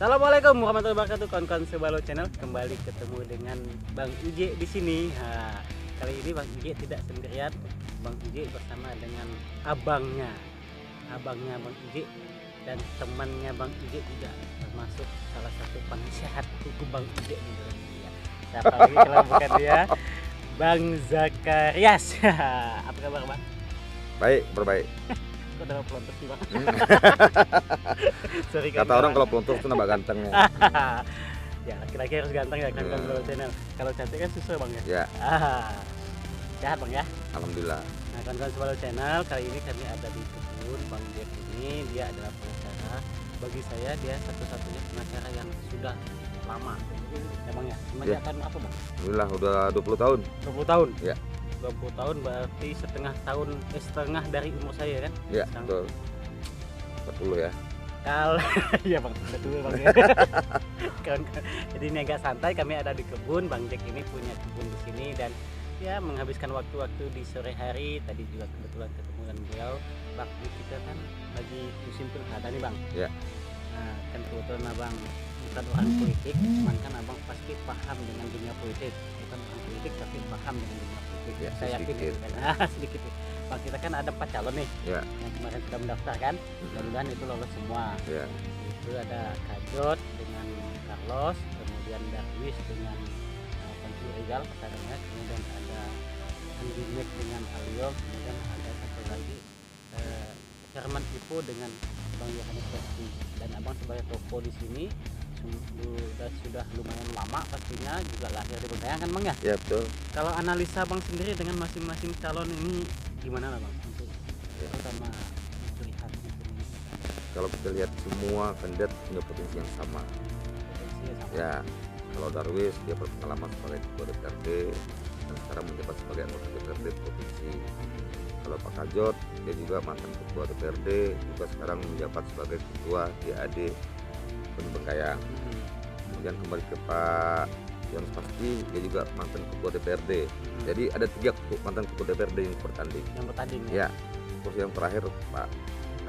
Assalamualaikum warahmatullahi wabarakatuh, kawan-kawan Sebalo Channel. Kembali ketemu dengan Bang Uje di sini. Nah, kali ini Bang Uje tidak sendirian. Bang Uje bersama dengan abangnya Bang Uje dan temannya Bang Uje juga, termasuk salah satu penasihat hukum Bang Uje di Indonesia. Siapa lagi kalau bukan dia, Bang Zakarias. Apa kabar Bang? Baik, berbaik. Kok udah pelontos sih Bang? Sorry, Kata orang kalau pelontos itu nambah gantengnya. Ya laki-laki harus ganteng ya kan, Sebalo Channel. Kalau cantik kan susah Bang ya. Ya, Sehat Bang ya. alhamdulillah. Nah, kawan-kawan Sebalo Channel, kali ini kami ada di kebun Bang Jack ini. Dia adalah pengacara. Bagi saya dia satu-satunya pengacara yang sudah lama. Ya Bang ya. Semenjak tahun apa Bang? Alhamdulillah udah 20 tahun. 20 tahun. Ya. 20 tahun berarti setengah dari umur saya kan? Ya, Sekarang. betul. 40 ya. Kalau ya Bang, betul Bang ya. Jadi ini agak santai, kami ada di kebun. Bang Jack ini punya kebun di sini dan ya menghabiskan waktu-waktu di sore hari. Tadi juga kebetulan ketemu dengan beliau. Bang, ini kita kan lagi musim pilkada nih Bang. Ya. Nah, kan kebetulan Abang bukan orang politik, cuman kan Abang pasti paham dengan dunia politik. Bukan orang politik tapi paham dengan dunia politik. Ya, Saya yakin sedikit. itu kan. Sedikit. Bang, kita kan ada 4 calon nih Ya. yang kemarin sudah mendaftar kan. Mudah-mudahan itu lolos semua. Ya. Itu ada Kajot dengan Carlos, kemudian Darwis dengan Panji Rizal pasangannya, kemudian ada Andi Mek dengan Alio, kemudian ada satu lagi Herman Ipo dengan Bang Yohanes Bakti. Dan Abang sebagai tokoh di sini sudah lumayan lama, pastinya juga lahir di Bengkayang kan Bang ya. Ya, betul. Kalau analisa Bang sendiri dengan masing-masing calon ini gimana lah Bang untuk Ya. terutama melihat Kalau kita lihat semua kandidat punya potensi yang sama. potensinya sama? Ya, kalau Darwis dia berpengalaman sebagai ketua DPRD dan sekarang menjabat sebagai anggota DPRD provinsi. Kalau Pak Kajot dia juga mantan ketua DPRD, juga sekarang menjabat sebagai ketua DAD Bengkayang. Kemudian kembali ke Pak Yohanes Pasti, dia juga mantan ketua DPRD. Jadi ada 3 mantan ketua DPRD yang bertanding. Yang bertanding Ya. Terus yang terakhir Pak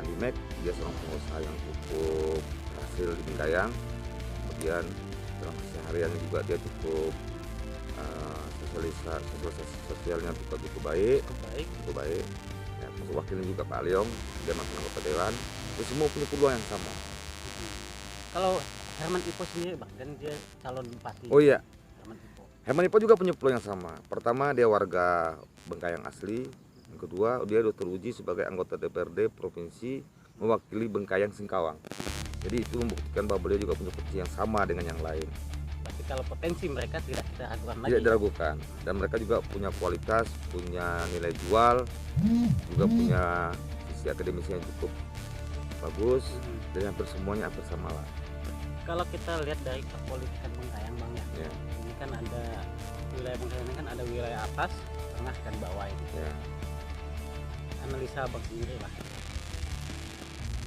Andi Mek, dia seorang pengusaha yang cukup berhasil di Bengkayang. Kemudian dalam kesehariannya juga dia cukup sosialisasi sosialnya juga cukup baik. Cukup baik. Ya, terus wakilnya juga Pak Aliong, dia mantan anggota dewan. Itu semua punya peluang yang sama. Kalau Herman Ipo sendiri Bang, kan dia calon bupati. Oh iya, Herman Ipo. Herman Ipo juga punya peluang yang sama. Pertama dia warga Bengkayang asli. Yang kedua dia sudah teruji sebagai anggota DPRD provinsi mewakili Bengkayang Singkawang. Jadi itu membuktikan bahwa beliau juga punya potensi yang sama dengan yang lain. Berarti kalau potensi mereka tidak kita ragukan lagi. Tidak diragukan. Dan mereka juga punya kualitas, punya nilai jual, juga punya sisi akademisi yang cukup bagus. Dan hampir semuanya hampir sama lah. Kalau kita lihat dari kepolitikan Bengkayang Bang ya, Ya. ini kan ada wilayah Bengkayang ini kan ada wilayah atas, tengah dan bawah ini. Ya. Analisa Bang sendiri lah.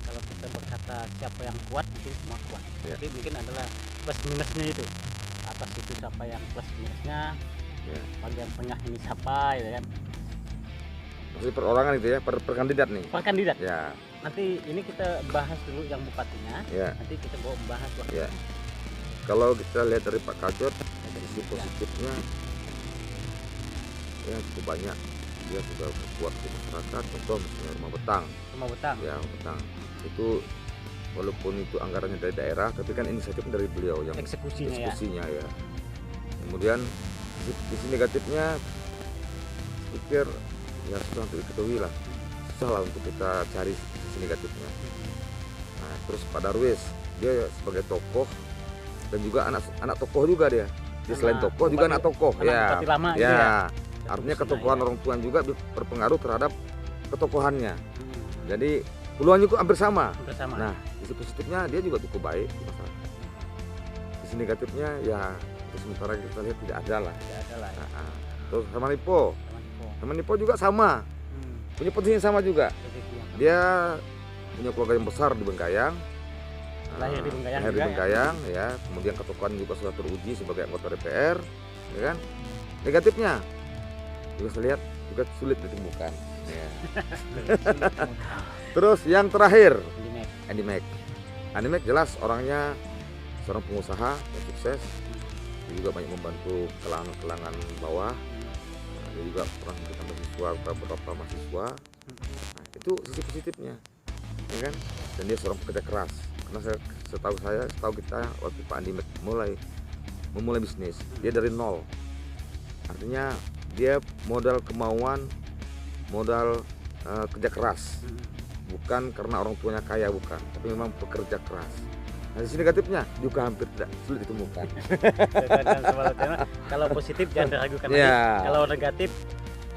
Kalau kita berkata siapa yang kuat, mungkin semua kuat. Ya. Jadi mungkin adalah plus minusnya itu. Atas itu siapa yang plus minusnya, Ya. bagian tengah ini siapa, ya kan? Maksudnya perorangan itu ya, per kandidat nih. Per kandidat. Ya. Nanti ini kita bahas dulu yang bupatinya. Ya. Nanti kita mau bahas wakil. Ya. Kalau kita lihat dari Pak Kajot, sisi positifnya ya cukup banyak. Dia sudah berkuat di masyarakat, contoh misalnya rumah betang. Rumah betang. Ya, rumah betang. Itu walaupun itu anggarannya dari daerah, tapi kan inisiatif dari beliau yang Eksekusinya ya. ya. Kemudian sisi negatifnya, pikir ya sudah untuk diketahui lah, susah lah untuk kita cari sisi negatifnya. Nah, terus Pak Darwis, dia sebagai tokoh dan juga anak tokoh juga dia. Dia selain tokoh juga anak tokoh. Anak bupati lama gitu ya. Artinya ketokohan ya. orang tua juga berpengaruh terhadap ketokohannya. Jadi peluangnya juga hampir sama. Bersama. Nah, sisi positifnya dia juga cukup baik di masyarakat. Sisi negatifnya ya itu sementara kita lihat tidak ada lah. Tidak ada lah. Ya. Nah, terus Herman Ipo. Herman Ipo juga sama. Punya potensi yang sama juga. Dia punya keluarga yang besar di Bengkayang. Lahir di Bengkayang Lahir di juga, Bengkayang ya. Kemudian ketokohan juga sudah teruji sebagai anggota DPR, ya kan? Negatifnya juga saya lihat juga sulit ditemukan. Ya. Terus yang terakhir, Andi Mek. Andi Mek jelas orangnya seorang pengusaha yang sukses. Dia juga banyak membantu kalangan bawah. Nah, dia juga pernah memberikan beasiswa beberapa mahasiswa. Nah, itu sisi positifnya, ya kan? Dan dia seorang pekerja keras. Karena setahu kita waktu Pak Andi memulai bisnis, dia dari nol. Artinya dia modal kemauan, modal kerja keras, bukan karena orang tuanya kaya, bukan, tapi memang pekerja keras. Nah, sisi negatifnya juga hampir tidak sulit ditemukan. Kalau positif jangan diragukan Ya. lagi. Kalau negatif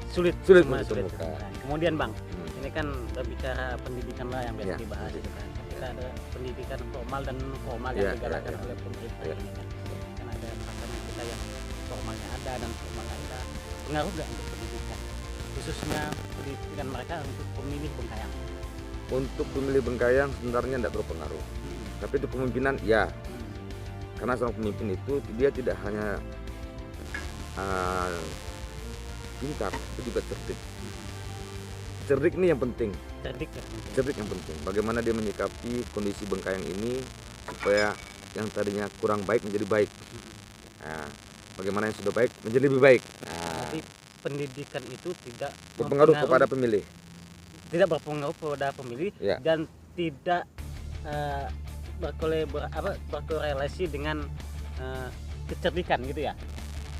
sulit Sulit ditemukan. ditemukan. Kemudian Bang, ini kan berbicara pendidikan lah yang biasa Ya. dibahas itu kan. Kita ada pendidikan formal dan non formal Ya, yang digalakan ya. oleh pemerintah Ya. ini kan. Kan ada makanya kita yang formalnya ada dan formalnya ada. Pengaruh nggak untuk pendidikan? Khususnya pendidikan mereka untuk pemilih Bengkayang. Untuk pemilih Bengkayang sebenarnya tidak berpengaruh, tapi untuk kepemimpinan ya. Karena seorang pemimpin itu dia tidak hanya pintar, tapi juga cerdik. Cerdik ini yang penting. Cerdik ya mungkin. Cerdik yang penting. Bagaimana dia menyikapi kondisi Bengkayang ini supaya yang tadinya kurang baik menjadi baik. Nah, bagaimana yang sudah baik menjadi lebih baik. Nah, Tapi pendidikan itu tidak berpengaruh mempengaruhi- kepada pemilih. tidak berpengaruh pada pemilih Ya. dan tidak berkorelasi dengan kecerdikan gitu ya,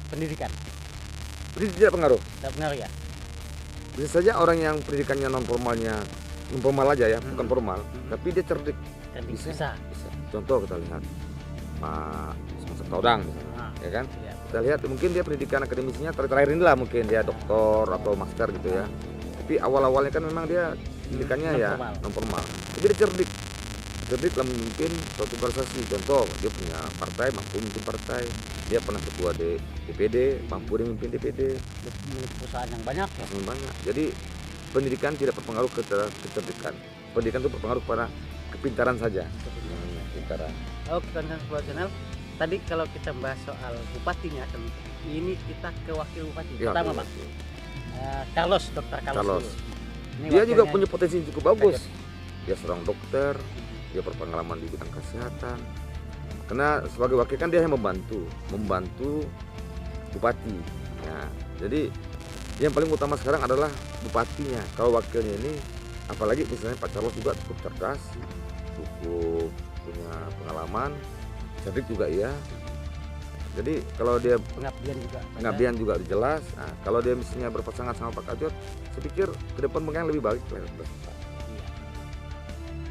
pendidikan Jadi tidak pengaruh. tidak pengaruh ya. Bisa saja orang yang pendidikannya non formal aja ya, bukan formal, tapi dia cerdik. Cerdik Bisa. bisa. Bisa. Contoh kita lihat Pak Semester Taudang misalnya, Nah, ya kan? ya. Kita lihat mungkin dia pendidikan akademisinya terakhir inilah mungkin dia doktor atau master gitu ya. Tapi awal-awalnya kan memang dia pendidikannya ya Non-formal. non formal. Tapi dia cerdik dalam memimpin suatu organisasi. Contoh dia punya partai, mampu memimpin partai. Dia pernah ketua DPD, mampu dia memimpin DPD. Milik perusahaan yang banyak ya. Banyak. Jadi pendidikan tidak berpengaruh ke kecerdikan. Pendidikan itu berpengaruh pada kepintaran saja. Kepintaran. Oke, konten sebuah channel. Tadi kalau kita bahas soal bupatinya, ini kita ke wakil bupati Ya, pertama Bang. Carlos, Dr. Carlos. Carlos. dulu. Ini Dia juga wakilnya punya potensi yang cukup bagus. Dia seorang dokter, dia berpengalaman di bidang kesehatan. Karena sebagai wakil kan dia yang membantu bupati. Ya, jadi yang paling utama sekarang adalah bupatinya. Kalau wakilnya ini, apalagi misalnya Pak Carlos juga cukup cerdas, cukup punya pengalaman, cerdik juga ya. Jadi kalau dia pengabdian juga. pengabdian juga jelas. Nah, kalau dia misalnya berpasangan sama Pak Kajot, saya pikir ke depan Bengkayang lebih baik. Iya.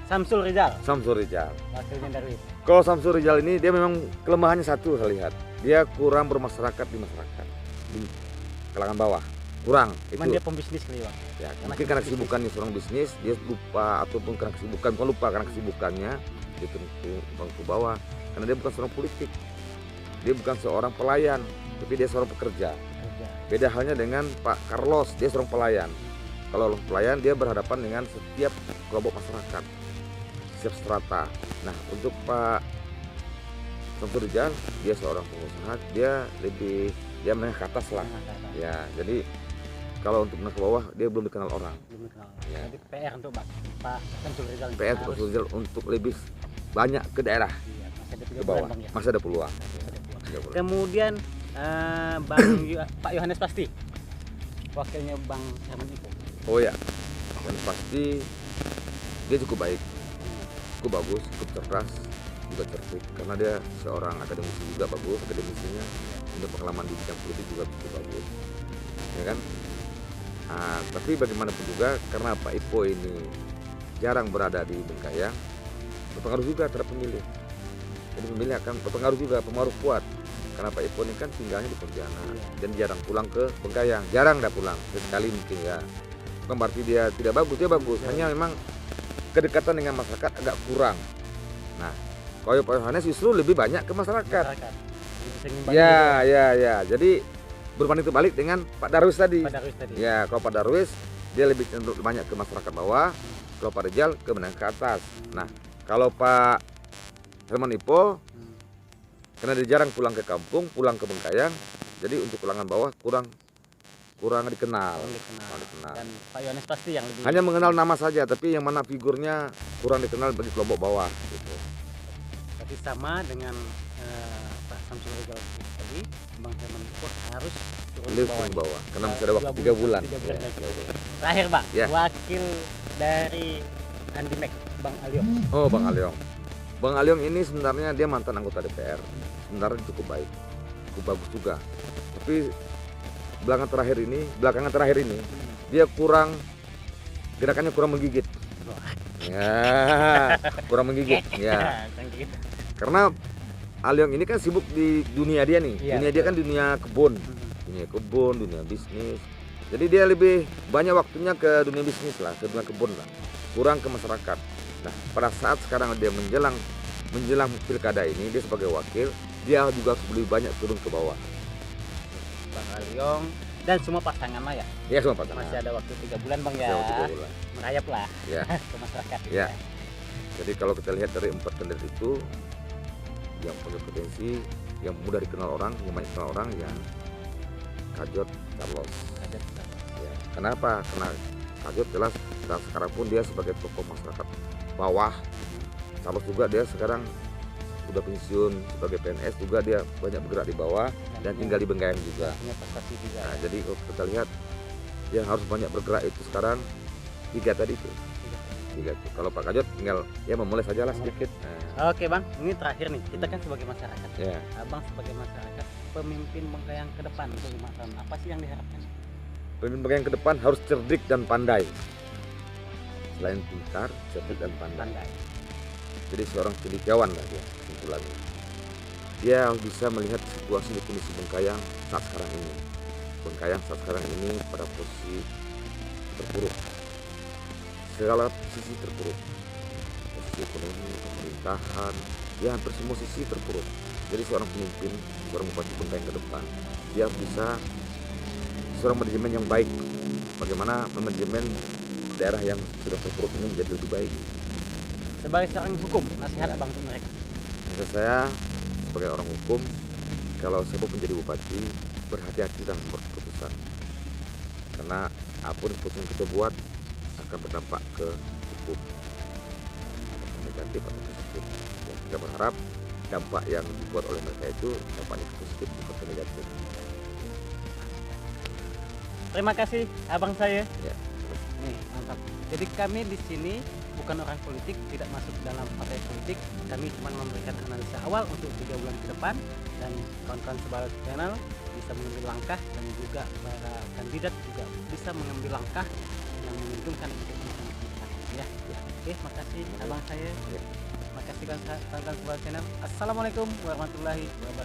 Samsul Rizal, Samsul Rizal. wakilnya Darwis. Kalau Samsul Rizal ini dia memang kelemahannya satu saya lihat. Dia kurang bermasyarakat di masyarakat, di kalangan bawah. Kurang Cuman itu. dia pembisnis kali Bang. Ya, karena mungkin karena bisnis. kesibukannya seorang bisnis, dia lupa ataupun karena kesibukan, bukan lupa karena kesibukannya dia ke bawah. Karena dia bukan seorang politik. Dia bukan seorang pelayan, tapi dia seorang pekerja. Kerja. Beda halnya dengan Pak Carlos, dia seorang pelayan. Kalau pelayan dia berhadapan dengan setiap kelompok masyarakat, setiap strata. Nah, untuk Pak Samsul Rizal, dia seorang pengusaha, dia menengah ke atas lah. Nah, kata. Ya, jadi kalau untuk menengah ke bawah dia belum dikenal orang. Belum kenal. Ya. Jadi PR untuk Pak Samsul Rizal. PR harus- Samsul Rizal untuk lebih banyak ke daerah, Iya, masih ada 3 ke bulan bawah. Bang ya. Masih ada peluang. Masih ada peluang. Masih ada peluang. Kemudian Pak Yohanes Pasti, wakilnya Bang Herman Ipo. Oh ya, dan pasti dia cukup baik, cukup bagus, cukup cerdas, juga cerdik. Karena dia seorang akademisi juga bagus, akademisinya punya pengalaman di bidang politik juga cukup bagus, ya kan? Nah, tapi bagaimanapun juga karena Pak Ipo ini jarang berada di Bengkayang, berpengaruh juga terhadap pemilih. Jadi pemilih akan berpengaruh juga, pengaruh kuat. Karena Pak Ipo ini kan tinggalnya di Pontianak dan jarang pulang ke Bengkayang, jarang dah pulang, sekali mungkin ya. Bukan berarti dia tidak bagus, dia bagus. Hanya memang kedekatan dengan masyarakat agak kurang. Nah, kalau Pak Yohanes justru lebih banyak ke masyarakat. Masyarakat. Jadi bisa ngimbangi Ya. Jadi berbanding terbalik dengan Pak Darwis tadi. Pak Darwis tadi. Ya, kalau Pak Darwis dia lebih cenderung banyak ke masyarakat bawah, kalau Pak Rizal ke menengah ke atas. Nah, kalau Pak Herman Ipo karena dia jarang pulang ke kampung, pulang ke Bengkayang, jadi untuk kalangan bawah kurang dikenal. Kurang dikenal. Kurang dikenal. Dan Pak Yohanes Pasti yang lebih Hanya mengenal nama saja, tapi yang mana figurnya kurang dikenal bagi kelompok bawah. Gitu. berarti sama dengan Pak Samsul Rizal tadi, Bang Herman Pur harus turun ke Lift bawah ke nih. bawah karena masih ada Dua waktu 3 bulan. 3 bulan Ya, lagi. 3 bulan. Terakhir Bang, Ya. wakil dari Andi Mek, Bang Aliong. Oh, Bang Aliong. Bang Aliong ini sebenarnya dia mantan anggota DPR. Sebenarnya cukup baik, cukup bagus juga. Tapi belakangan terakhir ini dia gerakannya kurang menggigit. Ya, kurang menggigit. Ya. Gitu. Karena Aliong ini kan sibuk di dunia dia nih. Iya, Dunia dia kan dunia kebun, dunia bisnis. Jadi dia lebih banyak waktunya ke dunia bisnis lah, ke dunia kebun lah. Kurang ke masyarakat. Nah, pada saat sekarang dia menjelang pilkada ini, dia sebagai wakil, dia juga harus lebih banyak turun ke bawah. Bang Aliong dan semua pasangan lah ya. Ya, semua pasangan. Masih ada waktu 3 bulan Bang ya. Masih ada 3 bulan. Merayap lah Ya. ke masyarakat. Ya. Jadi kalau kita lihat dari 4 kandidat itu, yang punya potensi, yang mudah dikenal orang, yang banyak dikenal orang, yang Kajot Carlos. Ya. Kenapa? Karena Kajot jelas dan sekarang pun dia sebagai tokoh masyarakat bawah. Carlos juga dia sekarang sudah pensiun sebagai PNS, juga dia banyak bergerak di bawah dan tinggal di Bengkayang juga. Punya prestasi juga. Nah, jadi kalau kita lihat yang harus banyak bergerak itu sekarang 3 tadi itu. 3 itu. Kalau Pak Kajot tinggal ya memulai sajalah sedikit. Nah, Oke Bang, ini terakhir nih. Kita kan sebagai masyarakat. ya. Abang sebagai masyarakat, pemimpin Bengkayang ke depan untuk 5 tahun, apa sih yang diharapkan? Pemimpin yang ke depan harus cerdik dan pandai. Selain pintar, cerdik dan pandai. Pandai. Jadi seorang cendekiawan lah dia kesimpulannya. Dia harus bisa melihat situasi di kondisi Bengkayang saat sekarang ini. Bengkayang saat sekarang ini pada posisi terpuruk. Segala sisi terpuruk. Posisi ekonomi, pemerintahan, ya hampir semua sisi terpuruk. Jadi seorang pemimpin, seorang bupati Bengkayang ke depan, dia harus bisa seorang manajemen yang baik. Bagaimana manajemen daerah yang sudah terpuruk ini menjadi lebih baik. Sebagai seorang hukum, nasihat Abang untuk mereka. Menurut saya sebagai orang hukum, kalau saya mau menjadi bupati, berhati-hati dalam membuat keputusan. Karena apapun keputusan kita buat akan berdampak ke hukum, apakah negatif atau positif. Ya, kita berharap dampak yang dibuat oleh mereka itu dampaknya positif bukan negatif. Terima kasih Abang saya. Ya. Nih, mantap. Jadi kami di sini bukan orang politik, tidak masuk dalam partai politik. Kami cuma memberikan analisa awal untuk 3 bulan ke depan, dan kawan-kawan Sebalau Channel bisa mengambil langkah, dan juga para kandidat juga bisa mengambil langkah yang menguntungkan untuk masyarakat. Ya. Oke, makasih Abang saya. Ya. Makasih kawan-kawan Sebalau Channel. Assalamualaikum warahmatullahi wabarakatuh.